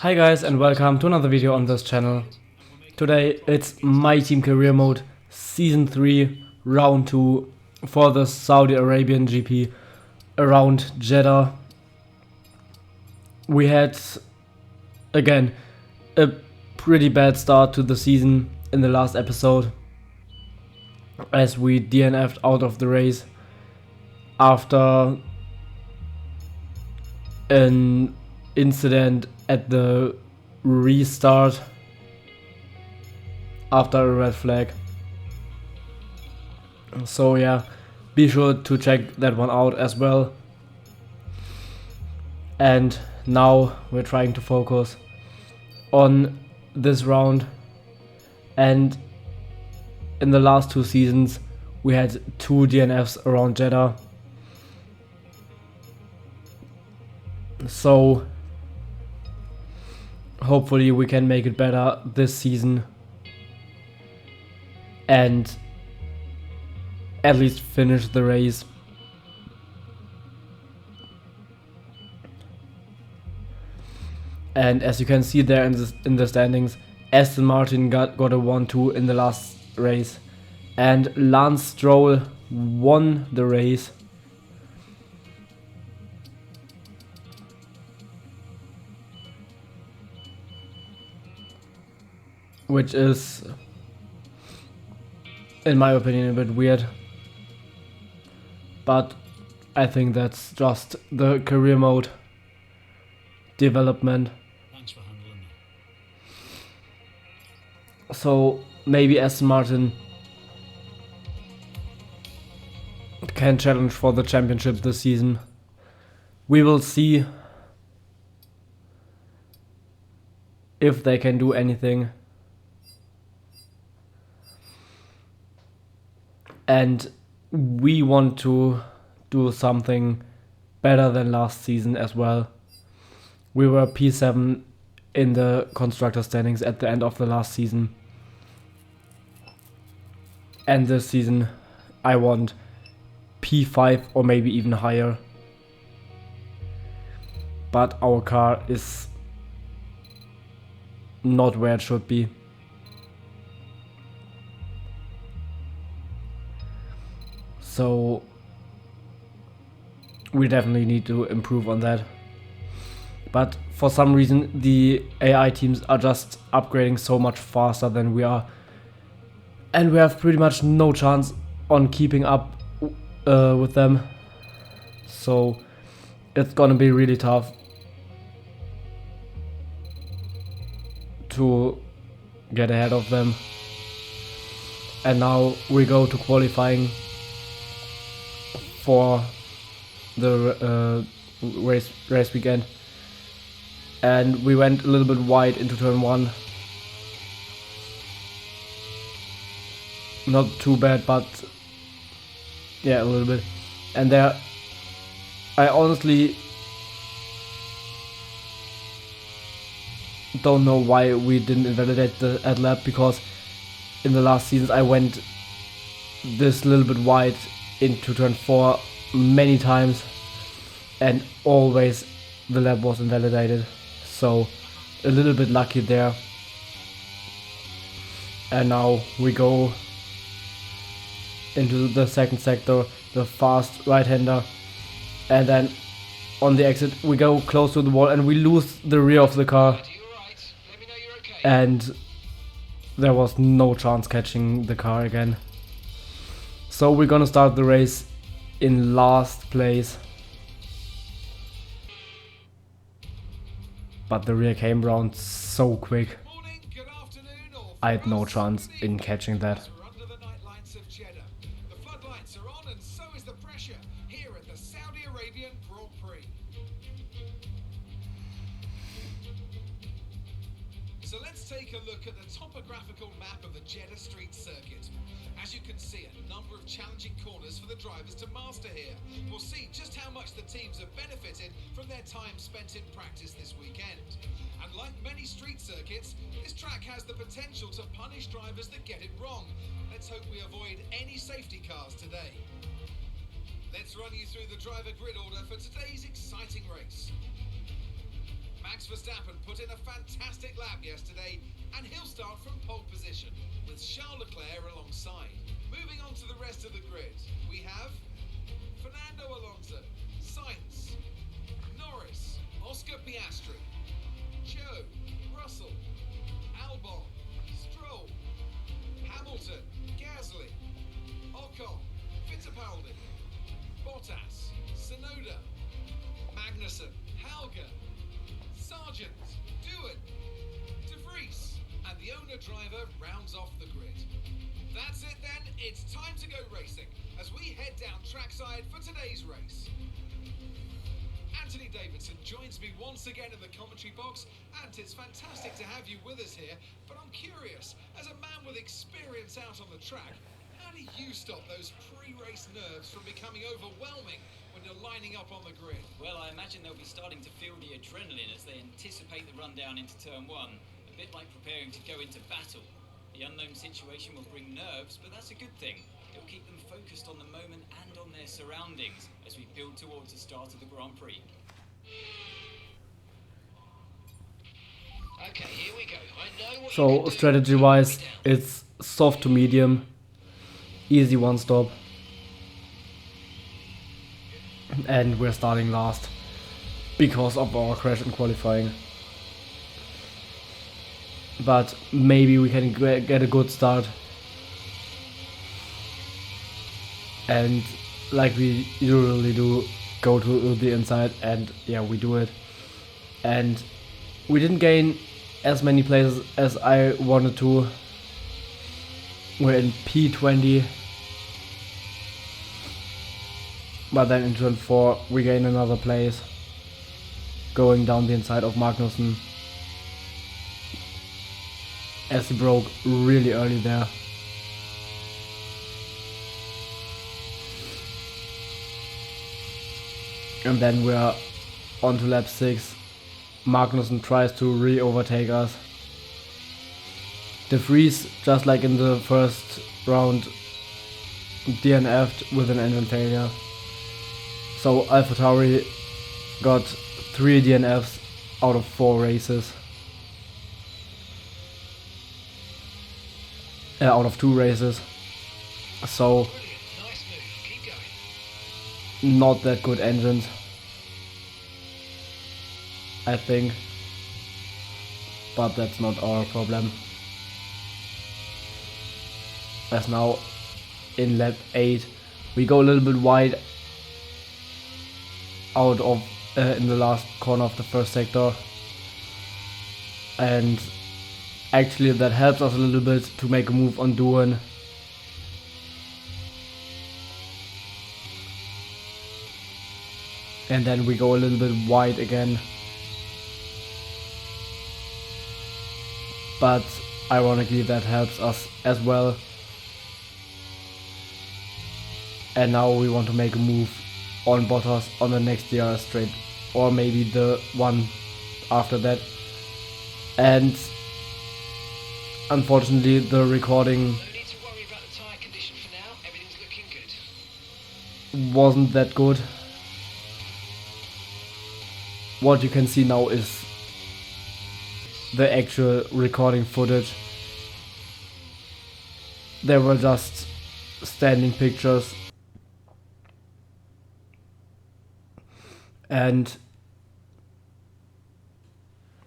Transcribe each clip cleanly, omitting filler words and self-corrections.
Hi guys and welcome to another video on this channel. Today it's My Team Career Mode Season 3 Round 2 for the Saudi Arabian GP around Jeddah. We had again a pretty bad start to the season in the last episode as we DNF'd out of the race after an incident at the restart after a red flag. So yeah, be sure to check that one out as well. And now we're trying to focus on this round. And in the last two seasons we had 2 DNFs around Jeddah. So hopefully we can make it better this season and at least finish the race. And as you can see there in the standings, Aston Martin got a 1-2 in the last race, and Lance Stroll won the race. Which is, in my opinion, a bit weird. But I think that's just the career mode development. Thanks for handling that. So maybe Aston Martin can challenge for the championship this season. We will see if they can do anything. And we want to do something better than last season as well. We were P7 in the constructor standings at the end of the last season. And this season I want P5 or maybe even higher. But our car is not where it should be. So we definitely need to improve on that. But for some reason the AI teams are just upgrading so much faster than we are. And we have pretty much no chance on keeping up with them. So it's gonna be really tough to get ahead of them. And now we go to qualifying for the race weekend, and we went a little bit wide into turn 1. Not too bad, but yeah, a little bit. And there I honestly don't know why we didn't invalidate the ad lab, because in the last seasons I went this little bit wide into turn 4 many times and always the lap was invalidated, so a little bit lucky there. And now we go into the second sector, the fast right-hander, and then on the exit we go close to the wall and we lose the rear of the car, and there was no chance catching the car again. So we're gonna start the race in last place. But the rear came round so quick. I had no chance in catching that. The floodlights are on, and so is the pressure here at the Saudi Arabian Grand Prix. So let's take a look at the topographical map of the Jeddah street circuit. As you can see, a number of challenging corners for the drivers to master here. We'll see just how much the teams have benefited from their time spent in practice this weekend. And like many street circuits, this track has the potential to punish drivers that get it wrong. Let's hope we avoid any safety cars today. Let's run you through the driver grid order for today's exciting race. Max Verstappen put in a fantastic lap yesterday, and he'll start from pole position, with Charles Leclerc alongside. Moving on to the rest of the grid, we have Fernando Alonso, Sainz, Norris, Oscar Piastri, Joe, Russell, Albon, Stroll, Hamilton, Gasly, Ocon, Fittipaldi, Bottas, Tsunoda, Magnussen, Helga, Sargent, Doohan, De Vries, and the owner-driver rounds off the grid. That's it then, it's time to go racing as we head down trackside for today's race. Anthony Davidson joins me once again in the commentary box, and it's fantastic to have you with us here, but I'm curious, as a man with experience out on the track, how do you stop those pre-race nerves from becoming overwhelming when you're lining up on the grid? Well, I imagine they'll be starting to feel the adrenaline as they anticipate the run down into turn one, a bit like preparing to go into battle. The unknown situation will bring nerves, but that's a good thing. It'll keep them focused on the moment and on their surroundings as we build towards the start of the Grand Prix. Okay, here we go. I know what you So can do. strategy wise, it's soft to medium, easy one stop, and we're starting last because of our crash in qualifying. But maybe we can get a good start, and like we usually do, go to the inside, and yeah, we do it. And we didn't gain as many places as I wanted to. We're in P20, but then in turn 4 we gain another place, going down the inside of Magnussen, as he broke really early there. And then we're on to lap 6. Magnussen tries to re-overtake us. De Vries, just like in the first round, DNF'd with an engine failure. So AlphaTauri got 3 DNFs out of 4 races. Out of 2 races. So Brilliant, nice move. Keep going. not that good engines, I think, but that's not our problem. As now in lap 8 we go a little bit wide out of in the last corner of the first sector, and actually that helps us a little bit to make a move on Doohan. And then we go a little bit wide again. But ironically that helps us as well. And now we want to make a move on Bottas on the next DRS straight, or maybe the one after that. And unfortunately the recording No need to worry about the tyre condition for now. Everything's looking good. wasn't that good. What you can see now is the actual recording footage. There were just standing pictures, and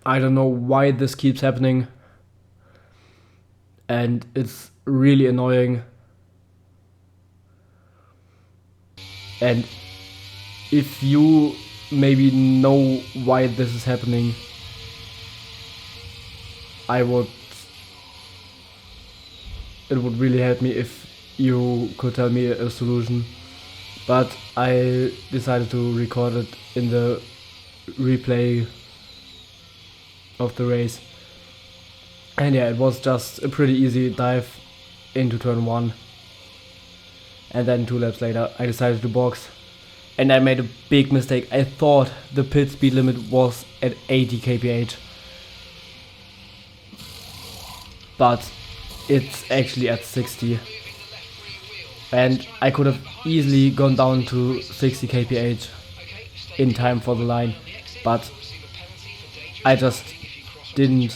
I don't know why this keeps happening, and it's really annoying. And if you maybe know why this is happening, it would really help me if you could tell me a solution. But I decided to record it in the replay of the race. And yeah, it was just a pretty easy dive into turn 1. And then 2 laps later I decided to box. And I made a big mistake. I thought the pit speed limit was at 80 kph. But it's actually at 60. And I could have easily gone down to 60 kph in time for the line. But I just didn't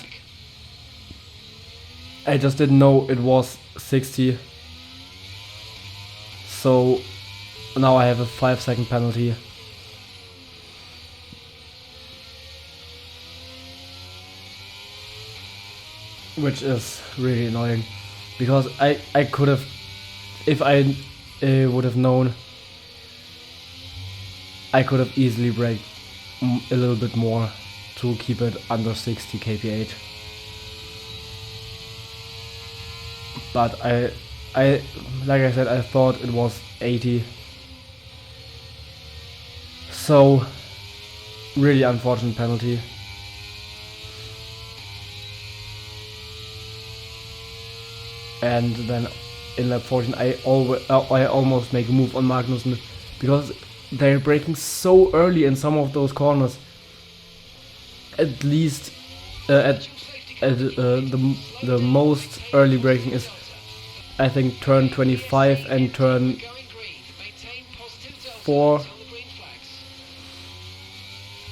know it was 60. So now I have a 5-second penalty. Which is really annoying, because I could have, if I would have known, I could have easily braked a little bit more to keep it under 60 kph. But I like I said, I thought it was 80. So really unfortunate penalty. And then in lap 14 I almost make a move on Magnussen, because they're braking so early in some of those corners. At least the most early braking is, I think, turn 25 and turn 4,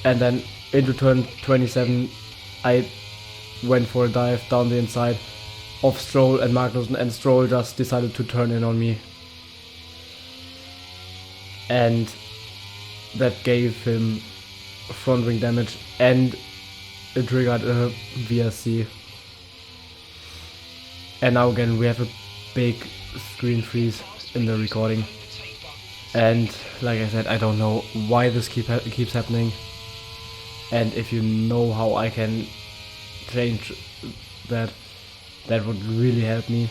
and then into turn 27 I went for a dive down the inside of Stroll and Magnussen, and Stroll just decided to turn in on me, and that gave him front wing damage, and it triggered a VSC. And now again we have a big screen freeze in the recording, and like I said, I don't know why this keeps happening, and if you know how I can change that, that would really help me.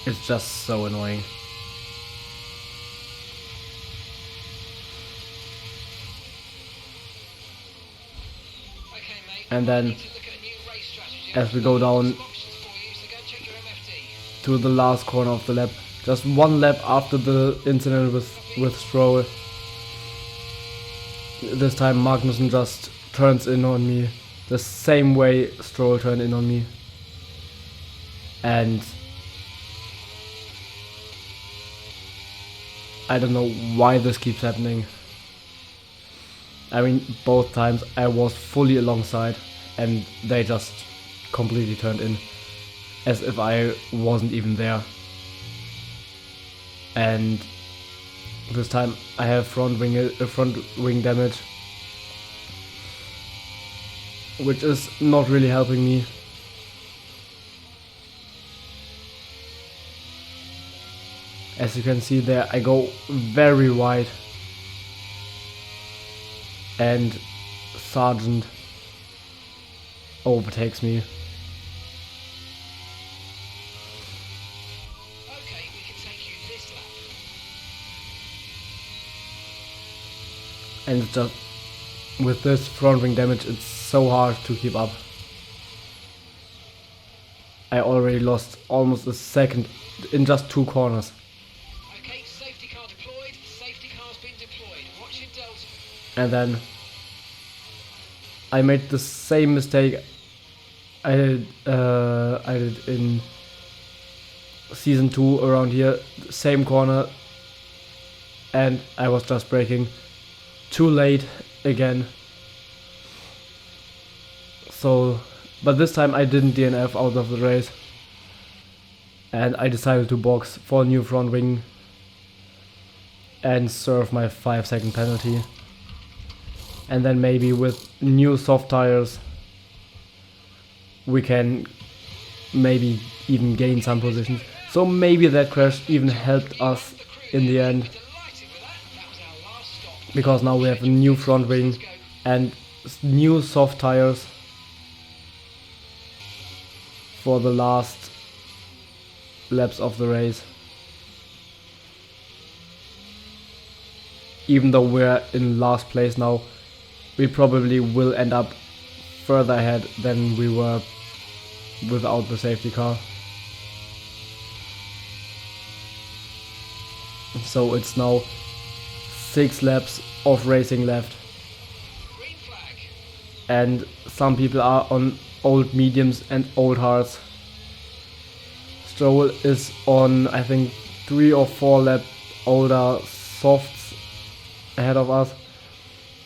It's just so annoying. And then as we go down to the last corner of the lap, just one lap after the incident with Stroll, this time Magnussen just turns in on me the same way Stroll turned in on me, and I don't know why this keeps happening. I mean, both times I was fully alongside and they just completely turned in as if I wasn't even there. And this time I have front wing damage, which is not really helping me. As you can see there, I go very wide, and Sargent overtakes me. Okay, we can take you this lap. And it's just, with this front wing damage, it's so hard to keep up. I already lost almost a second in just 2 corners. Okay, safety car deployed. Safety car's been deployed. Watch your delta. And then I made the same mistake I did in season 2 around here, same corner, and I was just braking too late again. So, but this time I didn't DNF out of the race, and I decided to box for a new front wing and serve my 5-second penalty. And then maybe with new soft tires we can maybe even gain some position. So maybe that crash even helped us in the end, because now we have a new front wing and new soft tires for the last laps of the race. Even though we're in last place now, we probably will end up further ahead than we were without the safety car. So it's now 6 laps of racing left, Green flag. and some people are on old mediums and old hards. Stroll is on, I think, 3 or 4 laps older softs ahead of us,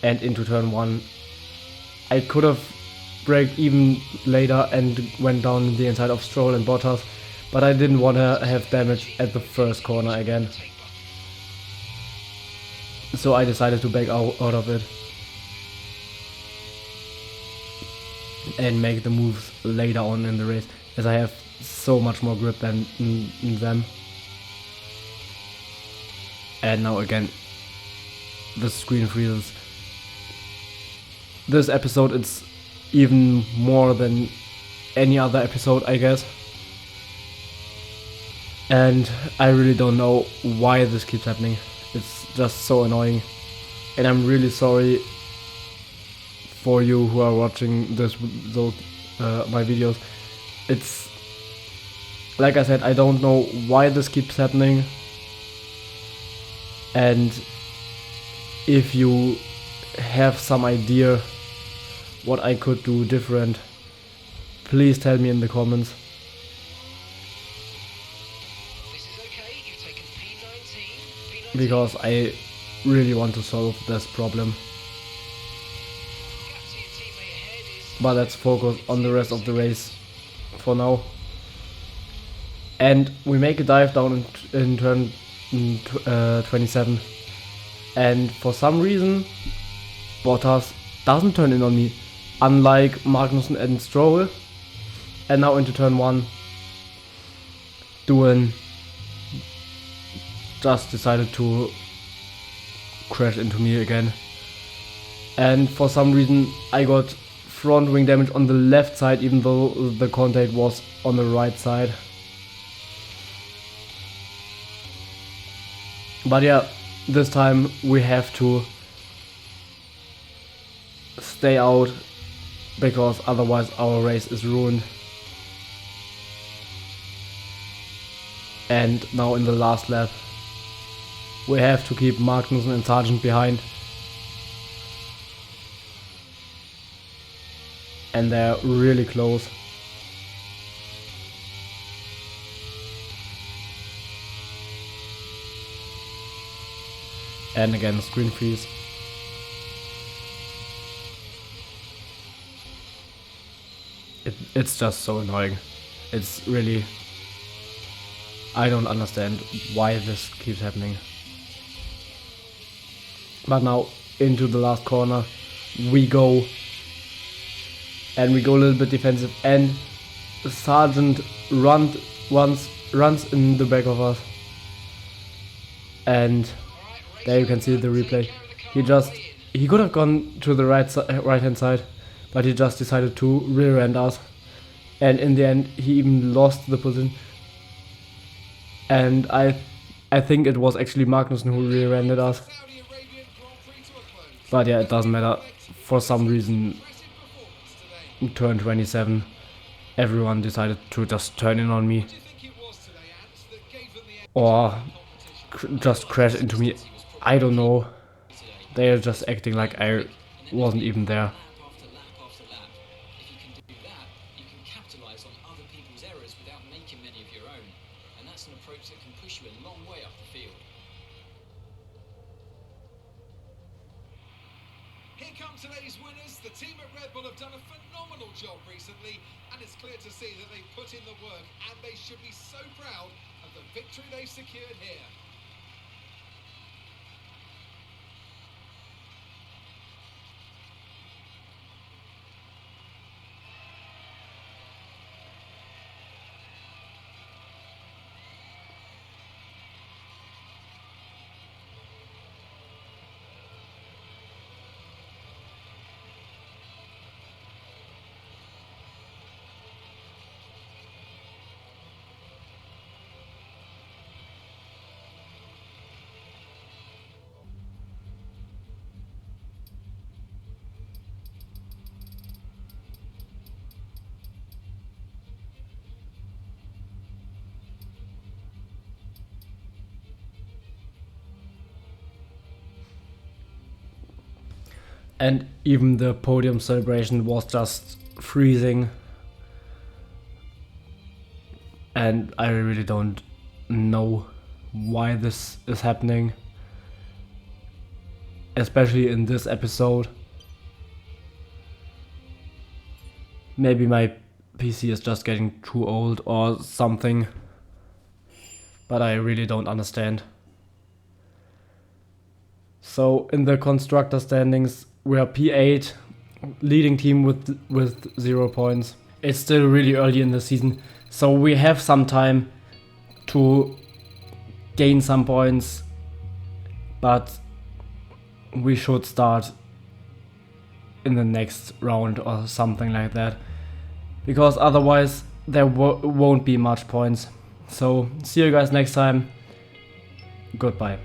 and into turn 1 I could have braked even later and went down the inside of Stroll and Bottas, but I didn't want to have damage at the first corner again, so I decided to back out of it and make the moves later on in the race, as I have so much more grip than them. And now again the screen freezes. This episode, it's even more than any other episode, I guess. And I really don't know why this keeps happening. It's just so annoying. And I'm really sorry for you who are watching my videos. It's like I said, I don't know why this keeps happening. And if you have some idea what I could do different, please tell me in the comments. This is okay. You've taken P19. Because I really want to solve this problem. Gap to your teammate ahead is But let's focus on the rest of the race for now. And we make a dive down in turn 27. And for some reason, Bottas doesn't turn in on me, unlike Magnussen and Stroll. And now into turn 1, Doohan just decided to crash into me again. And for some reason I got front wing damage on the left side, even though the contact was on the right side. But yeah, this time we have to stay out, because otherwise our race is ruined. And now in the last lap we have to keep Magnussen and Sargent behind. And they're really close. And again, screen freeze. It's just so annoying. It's really... I don't understand why this keeps happening. But now, into the last corner, we go. And we go a little bit defensive. And Sargent runs in the back of us. And there you can see the replay. He could have gone to the right hand side, but he just decided to rear end us. And in the end, he even lost the position. And I think it was actually Magnussen who rear ended us. Saudi Arabian Grand Prix to a close. But yeah, it doesn't matter. For some reason, Impressive performance today. turn 27, everyone decided to just turn in on me, What do you think it was today, Ants, that gave them the edge or in the competition? just crash into me. I don't know. They are just acting like I wasn't even there. Lap after lap after lap. If you can do that, you can capitalise on other people's errors without making many of your own. And that's an approach that can push you a long way up the field. Here come today's winners. The team at Red Bull have done a phenomenal job recently, and it's clear to see that they've put in the work, and they should be so proud of the victory they've secured here. And even the podium celebration was just freezing. And I really don't know why this is happening. especially in this episode. Maybe my PC is just getting too old or something, but I really don't understand. So in the constructor standings, we are P8, leading team with 0 points. It's still really early in the season, so we have some time to gain some points, but we should start in the next round or something like that, because otherwise there won't be much points. So see you guys next time. Goodbye.